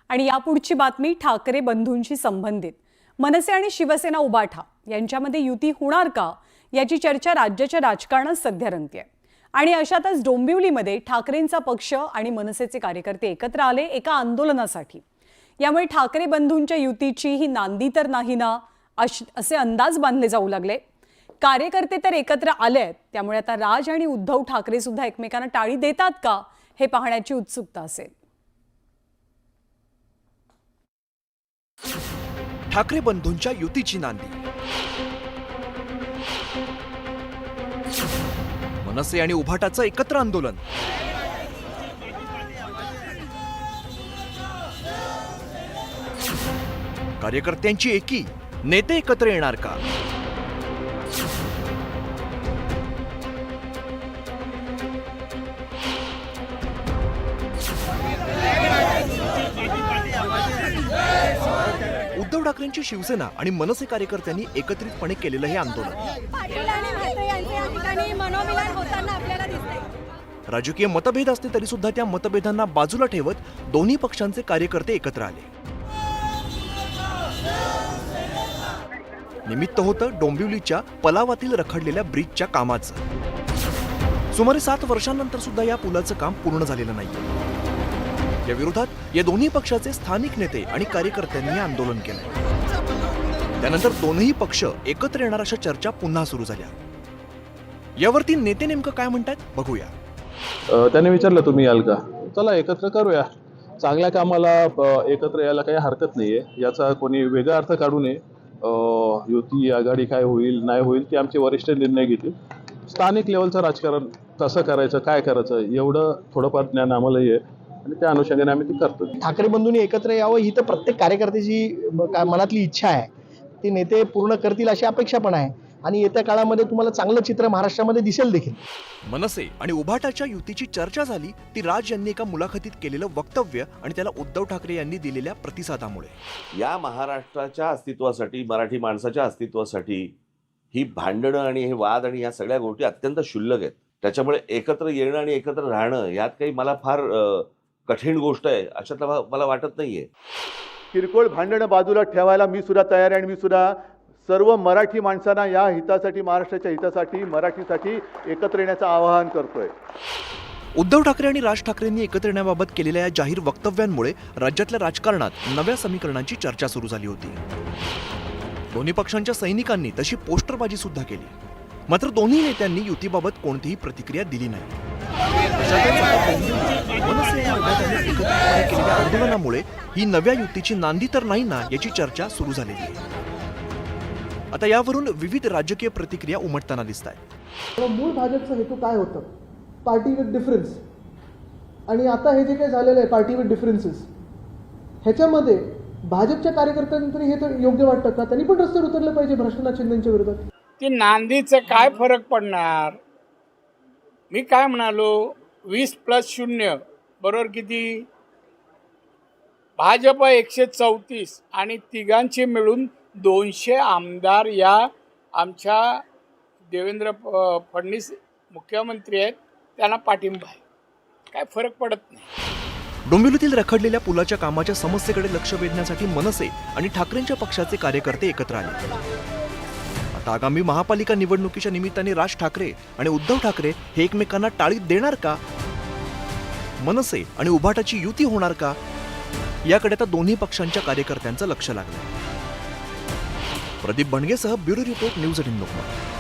आणि यापुढची बातमी ठाकरे बंधूंशी संबंधित। मनसे आणि शिवसेना उबाठा यांच्यामध्ये युती होणार का याची चर्चा राज्याच्या राजकारणात सध्या रंगतेय। आणि अशातच डोंबिवलीमध्ये ठाकरेंचा पक्ष आणि मनसेचे कार्यकर्ते एकत्र आले एका आंदोलनासाठी। यामुळे ठाकरे बंधूंच्या युतीची ही नांदी तर नाही ना असे अंदाज बांधले जाऊ लागले। कार्यकर्ते तर एकत्र आलेत, त्यामुळे आता राज आणि उद्धव ठाकरे सुद्धा एकमेकांना टाळी देतात का हे पाहण्याची उत्सुकता असेल। ठाकरे बंधूंच्या युतीची नांदी, मनसे आणि उभाटाचं एकत्र आंदोलन, कार्यकर्त्यांची एकी, नेते एकत्र येणार का? उद्धव ठाकरेंची शिवसेना आणि मनसे कार्यकर्त्यांनी एकत्रितपणे केलेलं हे आंदोलन राजकीय मतभेद असते तरी सुद्धा त्या मतभेदांना बाजूला ठेवत दोन्ही पक्षांचे कार्यकर्ते एकत्र आले। निमित्त होतं डोंबिवलीच्या पलावातील रखडलेल्या ब्रिजच्या कामाचं। सुमारे 7 वर्षांनंतर सुद्धा या पुलाचं काम पूर्ण झालेलं नाही। या विरोधात या दोन्ही पक्षाचे स्थानिक नेते आणि कार्यकर्त्यांनी आंदोलन केलं। त्यानंतर दोन्ही पक्ष एकत्र येणार अशा चर्चा पुन्हा सुरू झाल्या। यावरती नेते नेमकं काय म्हणतात बघूया। त्याने विचारलं तुम्ही याल का? चला एकत्र करूया, चांगल्या कामाला एकत्र यायला काही हरकत नाहीये। याचा कोणी वेगळा अर्थ काढू नये। युती आघाडी काय होईल नाही होईल ते आमचे वरिष्ठ निर्णय घेतील। स्थानिक लेवलचं राजकारण कसं करायचं काय करायचं एवढं थोडंफार ज्ञान आम्हाला आहे आणि त्या अनुषंगाने आम्ही ते करतो। ठाकरे बंधूंनी एकत्र यावं ही तर प्रत्येक कार्यकर्त्याची मनातली इच्छा आहे, ती नेते पूर्ण करतील अशी अपेक्षा पण आहे आणि येत्या काळामध्ये तुम्हाला चांगलं चित्र महाराष्ट्रामध्ये दिसेल देखील। मनसे आणि उभाटाच्या युतीची चर्चा झाली ती राज यांनी एका मुलाखतीत केलेलं वक्तव्य आणि त्याला उद्धव ठाकरे यांनी दिलेल्या प्रतिसादामुळे। या महाराष्ट्राच्या अस्तित्वासाठी, मराठी माणसाच्या अस्तित्वासाठी ही भांडणं आणि हे वाद आणि या सगळ्या गोष्टी अत्यंत क्षुल्लक आहेत। त्याच्यामुळे एकत्र येणं आणि एकत्र राहणं यात काही मला फार कठीण गोष्ट आहे अशातला मला वाटत नाहीये। किरकोळ भांडणं बाजूला ठेवायला मी सुद्धा तयार आहे आणि मी सुद्धा सर्व मराठी माणसांना या हितासाठी, महाराष्ट्राच्या हितासाठी, मराठीसाठी एकत्र येण्याचं आवाहन करतोय। उद्धव ठाकरे आणि राज ठाकरेंनी एकत्र येण्याबाबत केलेल्या या जाहीर वक्तव्यांमुळे राज्यातल्या राजकारणात नव्या समीकरणांची चर्चा सुरू झाली होती। दोन्ही पक्षांच्या सैनिकांनी तशी पोस्टरबाजी सुद्धा केली, मात्र दोन्ही नेत्यांनी युतीबाबत कोणतीही प्रतिक्रिया दिली नाही। मनसे आणि उभाटाने एकत्रितपणे केलेल्या आंदोलनामुळे ही नव्या युतीची नांदी तर नाही ना याची चर्चा सुरू झालेली आहे। आता यावरून विविध राजकीय प्रतिक्रिया उमटताना दिसत आहेत। मूळ भाजपचा हेतू काय होतं? Party with difference. आणि आता हे जे काही झालेलं आहे पार्टी विथ डिफरन्सेस, ह्याच्यामध्ये भाजपच्या कार्यकर्त्यांनी तरी हे तर योग्य वाटतं का? त्यांनी पण रस्त्यावर उतरलं पाहिजे भ्रष्टाचार चिन्हांच्या विरोधात। की नांदीचं काय फरक पडणार? मी काय म्हणालो, 20 + 0 बरोबर किती? भाजप 134 आणि तिघांचे मिळून 200 आमदार या आमच्या देवेंद्र फडणवीस मुख्यमंत्री आहेत, त्यांना पाठिंबा आहे। काय फरक पडत नाही। डोंबिवलीतील रखडलेल्या पुलाच्या कामाच्या समस्येकडे लक्ष वेधण्यासाठी मनसे आणि ठाकरेंच्या पक्षाचे कार्यकर्ते एकत्र आले। आता आगामी महापालिका निवडणुकीच्या निमित्ताने राज ठाकरे आणि उद्धव ठाकरे हे एकमेकांना टाळी देणार का? मनसे आणि उभाटाची युती होणार का? याकडे आता दोन्ही पक्षांच्या कार्यकर्त्यांचं लक्ष लागलं। प्रदीप बंडगेसह ब्युरो रिपोर्ट, न्यूज 18 लोकमत।